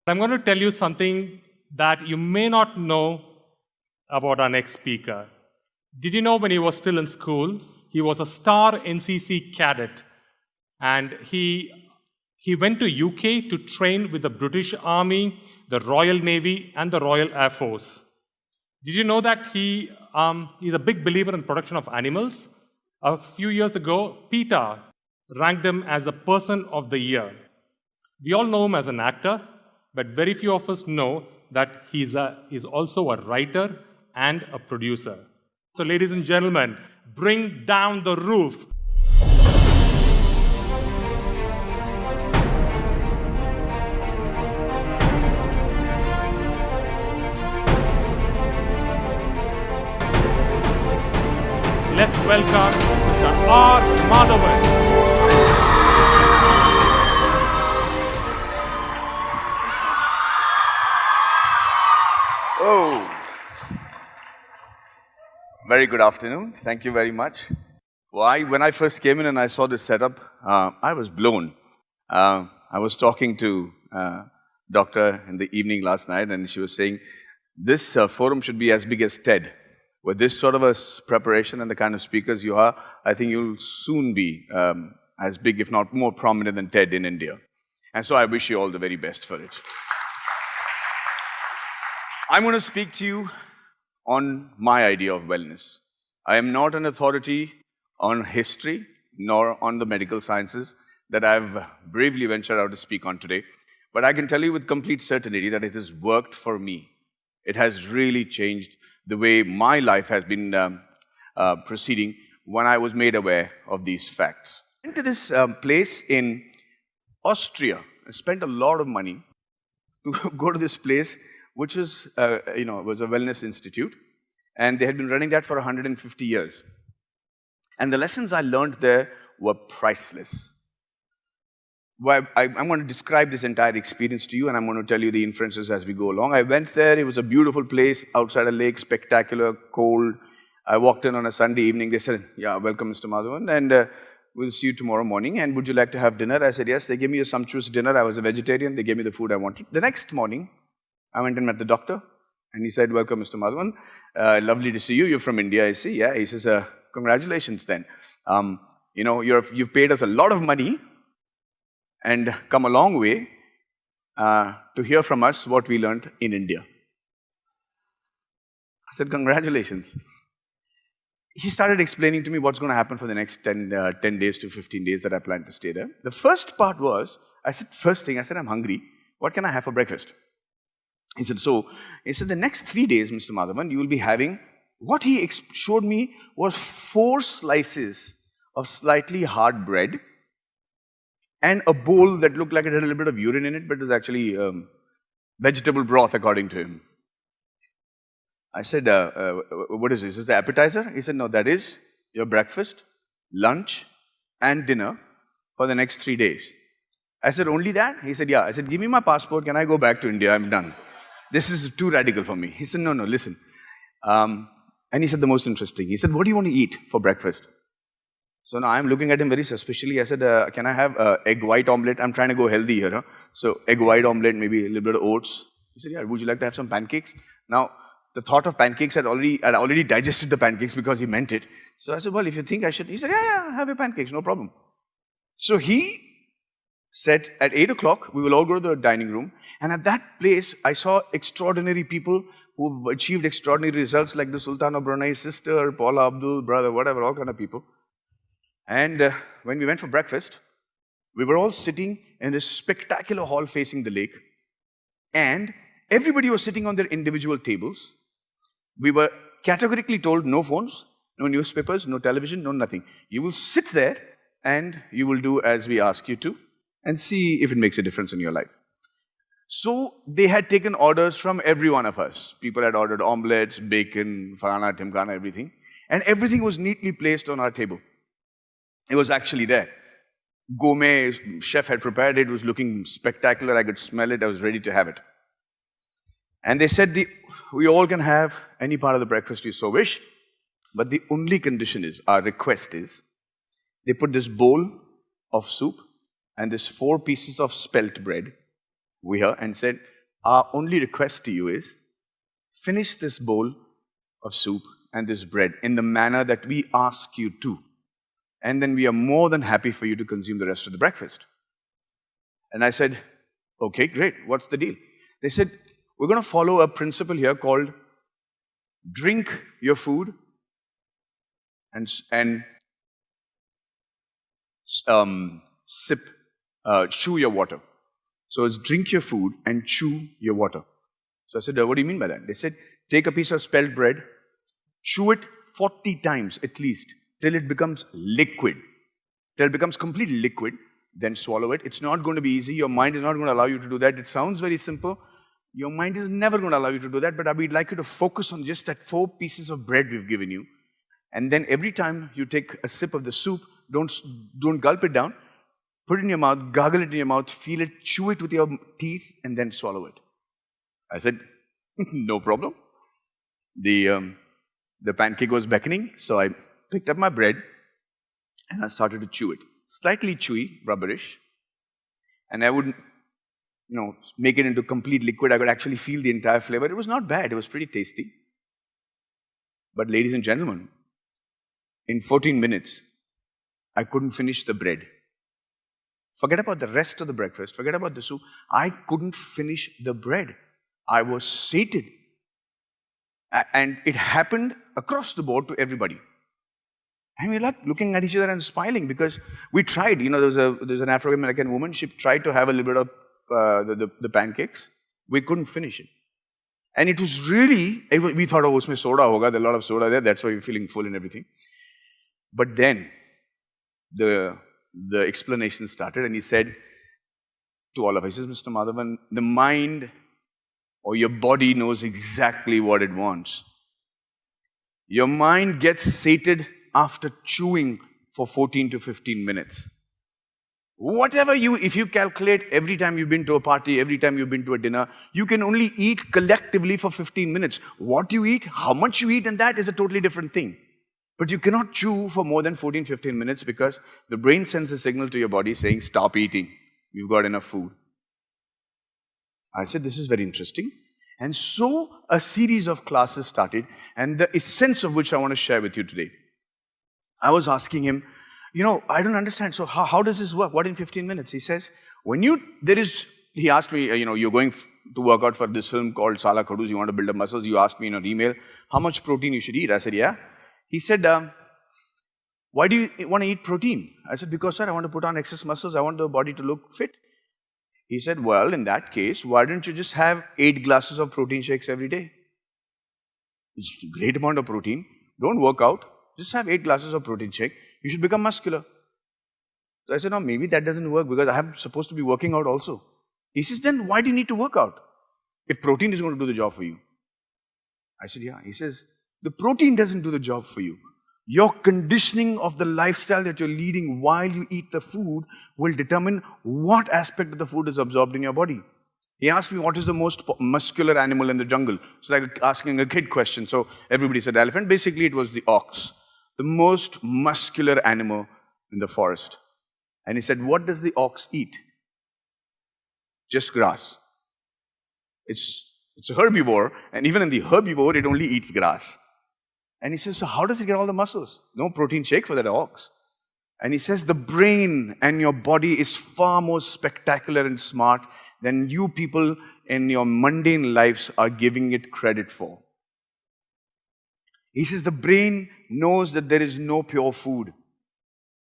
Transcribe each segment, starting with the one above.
I'm going to tell you something that you may not know about our next speaker. Did you know when he was still in school, he was a star NCC cadet, and he went to UK to train with the British Army, the Royal Navy, and the Royal Air Force. Did you know that he's a big believer in protection of animals? A few years ago, PETA ranked him as the Person of the Year. We all know him as an actor, but very few of us know that he's also a writer and a producer. So, ladies and gentlemen, bring down the roof. Let's welcome Mr. R. Madhavan. Oh, very good afternoon. Thank you very much. When I first came in and I saw this setup, I was blown. I was talking to doctor in the evening last night, and she was saying, this forum should be as big as TED. With this sort of a preparation and the kind of speakers you are, I think you'll soon be as big, if not more prominent than TED in India. And so I wish you all the very best for it. I'm going to speak to you on my idea of wellness. I am not an authority on history nor on the medical sciences that I've bravely ventured out to speak on today. But I can tell you with complete certainty that it has worked for me. It has really changed the way my life has been proceeding when I was made aware of these facts. I went to this place in Austria. I spent a lot of money to go to this place, which was, was a wellness institute, and they had been running that for 150 years. And the lessons I learned there were priceless. Well, I'm going to describe this entire experience to you, and I'm going to tell you the inferences as we go along. I went there. It was a beautiful place outside a lake, spectacular, cold. I walked in on a Sunday evening. They said, yeah, welcome, Mr. Madhavan, and we'll see you tomorrow morning. And would you like to have dinner? I said, yes. They gave me a sumptuous dinner. I was a vegetarian. They gave me the food I wanted. The next morning, I went and met the doctor, and he said, welcome, Mr. Madhavan. Lovely to see you. You're from India, I see. Yeah, he says, congratulations then. You've paid us a lot of money and come a long way to hear from us what we learned in India. I said, congratulations. He started explaining to me what's going to happen for the next 10 days to 15 days that I plan to stay there. The first part was, first thing, I'm hungry. What can I have for breakfast? He said, the next 3 days, Mr. Madhavan, you will be having, what he showed me was 4 slices of slightly hard bread and a bowl that looked like it had a little bit of urine in it, but it was actually vegetable broth, according to him. I said, what is this? Is this the appetizer? He said, no, that is your breakfast, lunch, and dinner for the next 3 days. I said, only that? He said, yeah. I said, give me my passport. Can I go back to India? I'm done. This is too radical for me. He said, no, listen. And he said the most interesting. He said, what do you want to eat for breakfast? So now I'm looking at him very suspiciously. I said, can I have egg white omelette? I'm trying to go healthy here. Huh? So egg white omelette, maybe a little bit of oats. He said, yeah, would you like to have some pancakes? Now, the thought of pancakes I'd already digested the pancakes because he meant it. So I said, well, if you think I should, he said, yeah, have your pancakes, no problem. So he said at 8 o'clock, we will all go to the dining room. And at that place, I saw extraordinary people who've achieved extraordinary results, like the Sultan of Brunei's sister, Paula Abdul, brother, whatever, all kind of people. And when we went for breakfast, we were all sitting in this spectacular hall facing the lake. And everybody was sitting on their individual tables. We were categorically told no phones, no newspapers, no television, no nothing. You will sit there and you will do as we ask you to and see if it makes a difference in your life. So they had taken orders from every one of us. People had ordered omelettes, bacon, falana, timkana, everything. And everything was neatly placed on our table. It was actually there. Gourmet chef had prepared it. It was looking spectacular. I could smell it. I was ready to have it. And they said, we all can have any part of the breakfast you so wish. But the only condition is, our request is, they put this bowl of soup and this 4 pieces of spelt bread here and said, Our only request to you is, finish this bowl of soup and this bread in the manner that we ask you to. And then we are more than happy for you to consume the rest of the breakfast. And I said, okay, great. What's the deal? They said, we're going to follow a principle here called drink your food and chew your water. So it's drink your food and chew your water. So I said, what do you mean by that? They said, take a piece of spelt bread, chew it 40 times at least, till it becomes liquid. Till it becomes completely liquid, then swallow it. It's not going to be easy. Your mind is not going to allow you to do that. It sounds very simple. Your mind is never going to allow you to do that, but we'd like you to focus on just that 4 pieces of bread we've given you. And then every time you take a sip of the soup, don't gulp it down. Put it in your mouth, gargle it in your mouth, feel it, chew it with your teeth, and then swallow it. I said, no problem. The pancake was beckoning, so I picked up my bread and I started to chew it. Slightly chewy, rubberish. And I would, make it into complete liquid. I could actually feel the entire flavor. It was not bad. It was pretty tasty. But ladies and gentlemen, in 14 minutes, I couldn't finish the bread. Forget about the rest of the breakfast. Forget about the soup. I couldn't finish the bread. I was sated. And it happened across the board to everybody. And we're like looking at each other and smiling because we tried. There's an Afro-American woman. She tried to have a little bit of the pancakes. We couldn't finish it. And it was really, we thought, oh, usme soda hoga. There's a lot of soda there. That's why we're feeling full and everything. But then the explanation started, and he said to all of us, he says, Mr. Madhavan, the mind or your body knows exactly what it wants. Your mind gets sated after chewing for 14 to 15 minutes. If you calculate every time you've been to a party, every time you've been to a dinner, you can only eat collectively for 15 minutes. What you eat, how much you eat, and that is a totally different thing. But you cannot chew for more than 14, 15 minutes because the brain sends a signal to your body saying, stop eating. You've got enough food. I said, this is very interesting. And so a series of classes started, and the essence of which I want to share with you today. I was asking him, I don't understand. So how does this work? What in 15 minutes? He says, he asked me, you're going to work out for this film called Sala Khadus, you want to build up muscles. You asked me in an email, how much protein you should eat? I said, yeah. He said, why do you want to eat protein? I said, because, sir, I want to put on excess muscles. I want the body to look fit. He said, well, in that case, why don't you just have 8 glasses of protein shakes every day? It's a great amount of protein. Don't work out. Just have 8 glasses of protein shake. You should become muscular. So I said, no, maybe that doesn't work because I'm supposed to be working out also. He says, then why do you need to work out if protein is going to do the job for you? I said, yeah. He says, the protein doesn't do the job for you. Your conditioning of the lifestyle that you're leading while you eat the food will determine what aspect of the food is absorbed in your body. He asked me, what is the most muscular animal in the jungle? It's like asking a kid question. So everybody said elephant. Basically, it was the ox, the most muscular animal in the forest. And he said, what does the ox eat? Just grass. It's a herbivore, and even in the herbivore, it only eats grass. And he says, so how does it get all the muscles? No protein shake for that ox. And he says, the brain and your body is far more spectacular and smart than you people in your mundane lives are giving it credit for. He says, the brain knows that there is no pure food.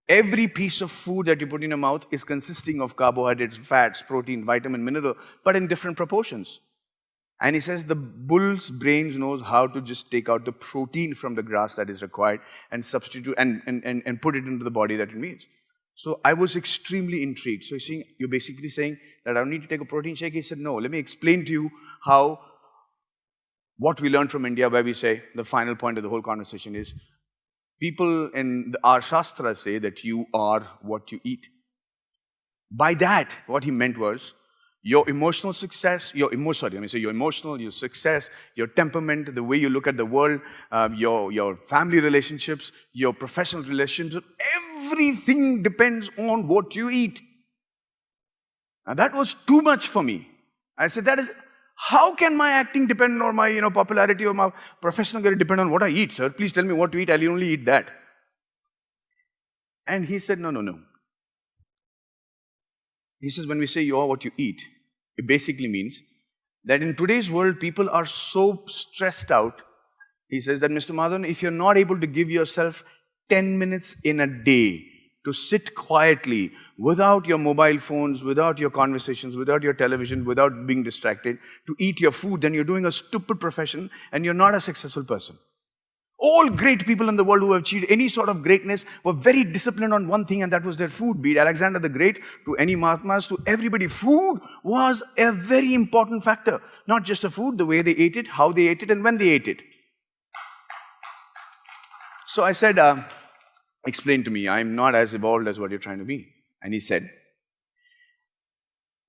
Every piece of food that you put in your mouth is consisting of carbohydrates, fats, protein, vitamin, mineral, but in different proportions. And he says the bull's brain knows how to just take out the protein from the grass that is required and substitute and put it into the body that it needs. So I was extremely intrigued. So you're basically saying that I don't need to take a protein shake? He said, no, let me explain to you what we learned from India, where we say the final point of the whole conversation is, people in our Shastras say that you are what you eat. By that, what he meant was, your emotional success, your emotional, your success, your temperament, the way you look at the world, your family relationships, your professional relationships, everything depends on what you eat. And that was too much for me. I said, How can my acting depend or my popularity or my professional career depend on what I eat, sir? Please tell me what to eat. I'll only eat that. And he said, no, no, no. He says, when we say you are what you eat, it basically means that in today's world, people are so stressed out. He says that, Mr. Madhavan, if you're not able to give yourself 10 minutes in a day to sit quietly without your mobile phones, without your conversations, without your television, without being distracted, to eat your food, then you're doing a stupid profession and you're not a successful person. All great people in the world who have achieved any sort of greatness were very disciplined on one thing, and that was their food. Be it Alexander the Great, to any Mahatmas, to everybody. Food was a very important factor. Not just the food, the way they ate it, how they ate it, and when they ate it. So I said, explain to me, I'm not as evolved as what you're trying to be. And he said,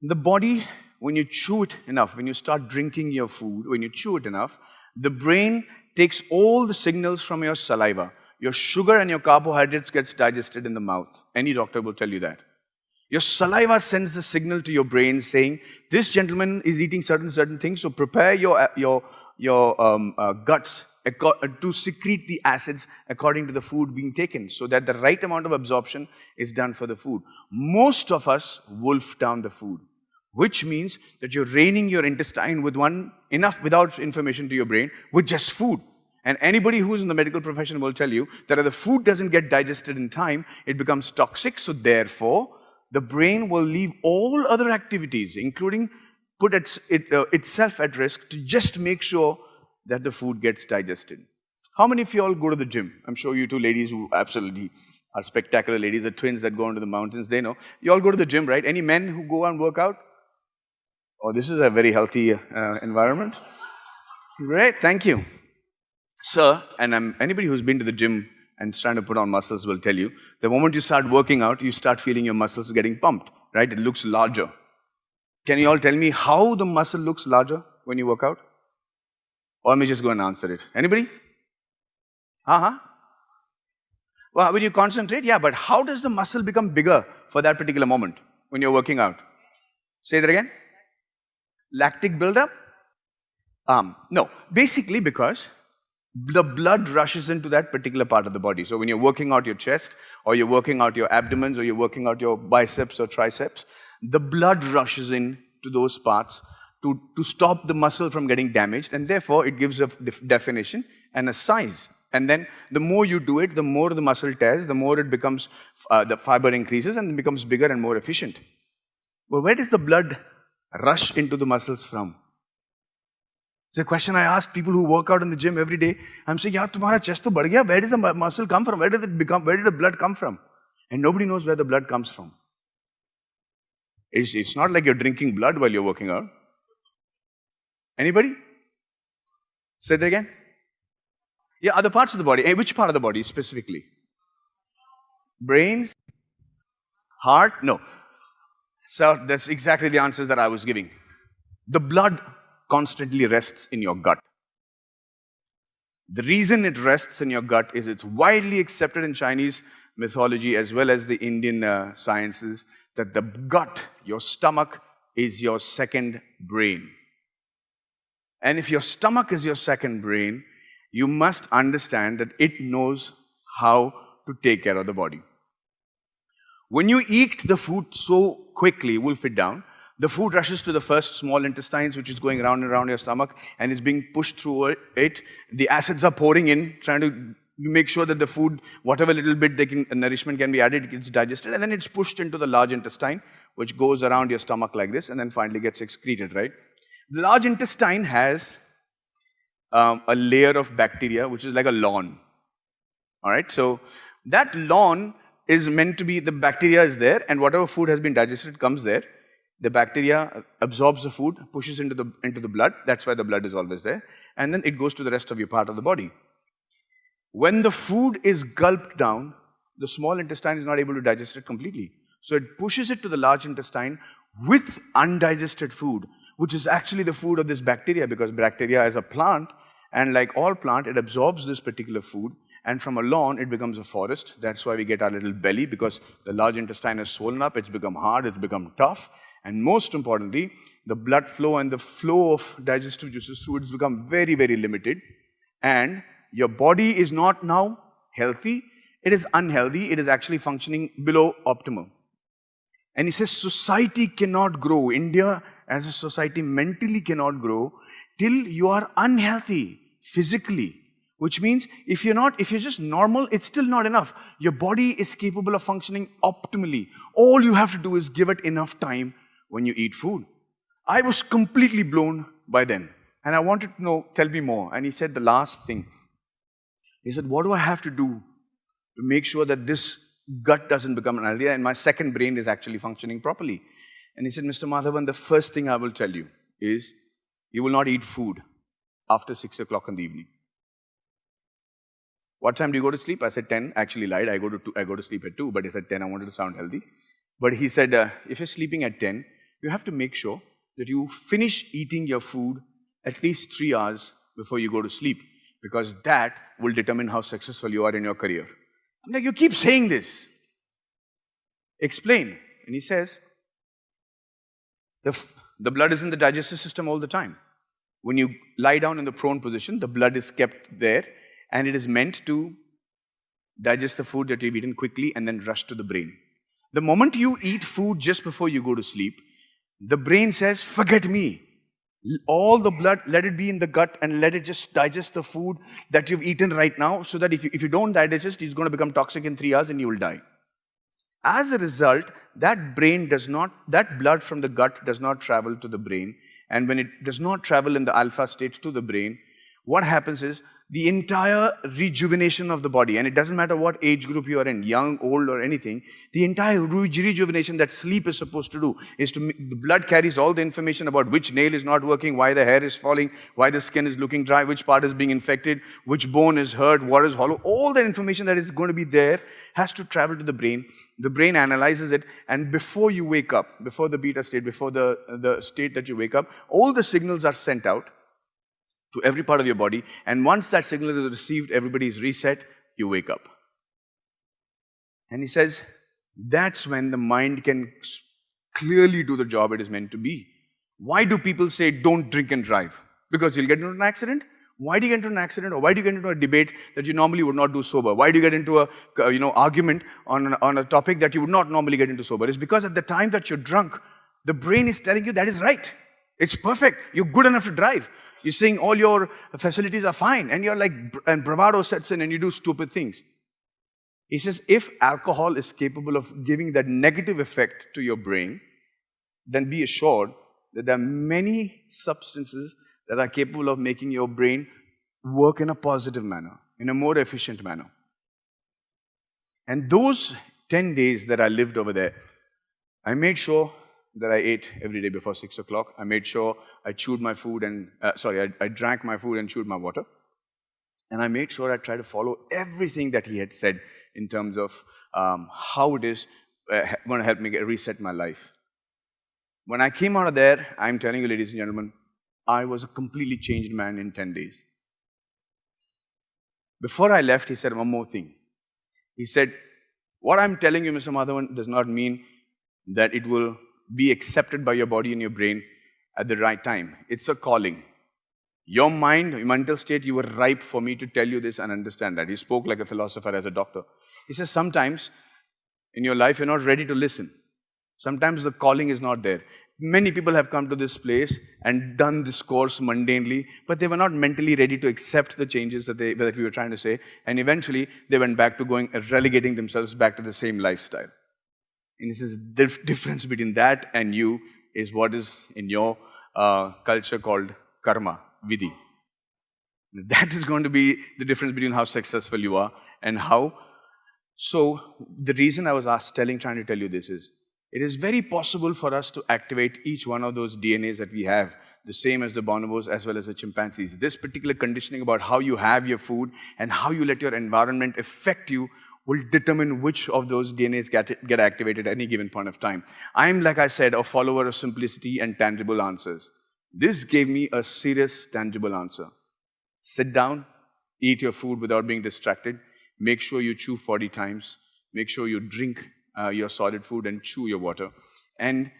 the body, when you chew it enough, when you start drinking your food, when you chew it enough, the brain takes all the signals from your saliva. Your sugar and your carbohydrates gets digested in the mouth. Any doctor will tell you that. Your saliva sends the signal to your brain saying, this gentleman is eating certain things, so prepare your guts to secrete the acids according to the food being taken, so that the right amount of absorption is done for the food. Most of us wolf down the food, which means that you're reining your intestine with enough without information to your brain with just food. And anybody who's in the medical profession will tell you that if the food doesn't get digested in time, it becomes toxic. So therefore, the brain will leave all other activities, including put itself at risk, to just make sure that the food gets digested. How many of you all go to the gym? I'm sure you two ladies who absolutely are spectacular ladies, the twins that go into the mountains, they know. You all go to the gym, right? Any men who go and work out? Oh, this is a very healthy environment. Great, thank you. Sir, and anybody who's been to the gym and trying to put on muscles will tell you, the moment you start working out, you start feeling your muscles getting pumped, right? It looks larger. Can you all tell me how the muscle looks larger when you work out? Or let me just go and answer it. Anybody? Well, when you concentrate, yeah, but how does the muscle become bigger for that particular moment when you're working out? Say that again. Lactic buildup? No, basically because the blood rushes into that particular part of the body. So when you're working out your chest, or you're working out your abdomens, or you're working out your biceps or triceps, the blood rushes in to those parts to stop the muscle from getting damaged, and therefore it gives a definition and a size. And then the more you do it, the more the muscle tears, the more it becomes, the fiber increases and becomes bigger and more efficient. Well, where does the blood rush into the muscles from? It's a question I ask people who work out in the gym every day. I'm saying, yaar, tumhara chest to badh gaya. Where does the muscle come from? Where did the blood come from? And nobody knows where the blood comes from. It's not like you're drinking blood while you're working out. Anybody? Say that again. Yeah, other parts of the body. Which part of the body specifically? Brains? Heart? No. So that's exactly the answers that I was giving. The blood constantly rests in your gut. The reason it rests in your gut is it's widely accepted in Chinese mythology as well as the Indian sciences that the gut, your stomach, is your second brain. And if your stomach is your second brain, you must understand that it knows how to take care of the body. When you eat the food so quickly, wolf it down, the food rushes to the first small intestines, which is going around and around your stomach, and it's being pushed through it. The acids are pouring in, trying to make sure that the food, whatever little bit nourishment can be added, gets digested, and then it's pushed into the large intestine, which goes around your stomach like this, and then finally gets excreted, right? The large intestine has a layer of bacteria, which is like a lawn. All right, so that lawn is meant to be, the bacteria is there, and whatever food has been digested comes there. The bacteria absorbs the food, pushes into the blood. That's why the blood is always there. And then it goes to the rest of your part of the body. When the food is gulped down, the small intestine is not able to digest it completely. So it pushes it to the large intestine with undigested food, which is actually the food of this bacteria, because bacteria is a plant, and like all plant, it absorbs this particular food, and from a lawn, it becomes a forest. That's why we get our little belly, because the large intestine is swollen up, it's become hard, it's become tough, And most importantly, the blood flow and the flow of digestive juices through it has become very, very limited. And your body is not now healthy, it is unhealthy, it is actually functioning below optimal. And he says society cannot grow. India as a society mentally cannot grow till you are unhealthy physically. Which means if you're just normal, it's still not enough. Your body is capable of functioning optimally. All you have to do is give it enough time when you eat food. I was completely blown by them. And I wanted to know, tell me more. And he said the last thing. He said, what do I have to do to make sure that this gut doesn't become unhealthy and my second brain is actually functioning properly? And he said, Mr. Madhavan, the first thing I will tell you is you will not eat food after 6 o'clock in the evening. What time do you go to sleep? I said 10. Actually lied. I go to sleep at 2, but he said 10. I wanted to sound healthy. But he said, if you're sleeping at 10, you have to make sure that you finish eating your food at least 3 hours before you go to sleep, because that will determine how successful you are in your career. I'm like, you keep saying this. Explain. And he says, the blood is in the digestive system all the time. When you lie down in the prone position, the blood is kept there, and it is meant to digest the food that you've eaten quickly and then rush to the brain. The moment you eat food just before you go to sleep, the brain says, forget me. All the blood, let it be in the gut and let it just digest the food that you've eaten right now, so that if you don't digest it, it's going to become toxic in 3 hours and you will die. As a result, that blood from the gut does not travel to the brain. And when it does not travel in the alpha state to the brain, what happens is the entire rejuvenation of the body, and it doesn't matter what age group you are in, young, old, or anything, the entire rejuvenation that sleep is supposed to do is the blood carries all the information about which nail is not working, why the hair is falling, why the skin is looking dry, which part is being infected, which bone is hurt, what is hollow. All that information that is going to be there has to travel to the brain. The brain analyzes it, and before you wake up, before the beta state, before the state that you wake up, all the signals are sent out to every part of your body, and once that signal is received, everybody is reset, you wake up. And he says, that's when the mind can clearly do the job it is meant to be. Why do people say, don't drink and drive? Because you'll get into an accident? Why do you get into an accident, or why do you get into a debate that you normally would not do sober? Why do you get into a argument on a topic that you would not normally get into sober? It's because at the time that you're drunk, the brain is telling you that is right. It's perfect. You're good enough to drive. You're saying all your facilities are fine, and you're like, and bravado sets in and you do stupid things. He says, if alcohol is capable of giving that negative effect to your brain, then be assured that there are many substances that are capable of making your brain work in a positive manner, in a more efficient manner. And those 10 days that I lived over there, I made sure that I ate every day before 6 o'clock. I made sure I chewed my food I drank my food and chewed my water. And I made sure I tried to follow everything that he had said in terms of how it is going to help me reset my life. When I came out of there, I'm telling you, ladies and gentlemen, I was a completely changed man in 10 days. Before I left, he said one more thing. He said, what I'm telling you, Mr. Madhavan, does not mean that it will be accepted by your body and your brain at the right time. It's a calling. Your mind, your mental state, you were ripe for me to tell you this and understand that. He spoke like a philosopher as a doctor. He says, sometimes in your life, you're not ready to listen. Sometimes the calling is not there. Many people have come to this place and done this course mundanely, but they were not mentally ready to accept the changes that we were trying to say. And eventually, they went back to relegating themselves back to the same lifestyle. And he says, the difference between that and you is what is in your culture called karma, vidhi. That is going to be the difference between how successful you are and how. So the reason I was trying to tell you this is, it is very possible for us to activate each one of those DNAs that we have, the same as the bonobos as well as the chimpanzees. This particular conditioning about how you have your food and how you let your environment affect you will determine which of those DNAs get activated at any given point of time. I'm, like I said, a follower of simplicity and tangible answers. This gave me a serious, tangible answer. Sit down, eat your food without being distracted. Make sure you chew 40 times. Make sure you drink your solid food and chew your water. And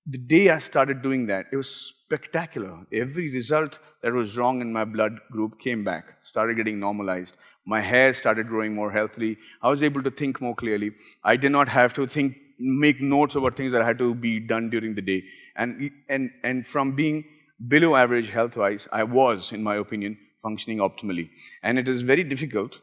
The day I started doing that, it was spectacular. Every result that was wrong in my blood group came back, started getting normalized. My hair started growing more healthily. I was able to think more clearly. I did not have to make notes about things that had to be done during the day. And from being below average health-wise, I was, in my opinion, functioning optimally. And it is very difficult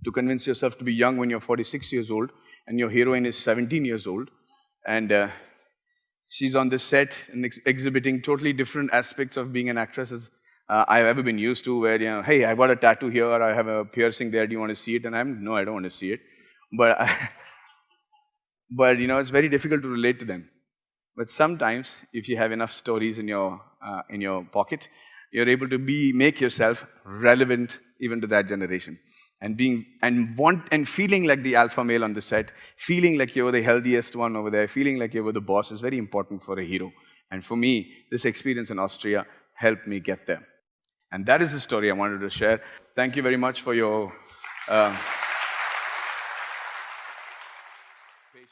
to convince yourself to be young when you're 46 years old and your heroine is 17 years old. And she's on this set and exhibiting totally different aspects of being an actress as I've ever been used to, where, hey, I got a tattoo here, or I have a piercing there, do you want to see it? And no, I don't want to see it. But, but it's very difficult to relate to them. But sometimes, if you have enough stories in your pocket, you're able to make yourself relevant even to that generation. And feeling like the alpha male on the set, feeling like you're the healthiest one over there, feeling like you're the boss is very important for a hero. And for me, this experience in Austria helped me get there. And that is the story I wanted to share. Thank you very much for your patience.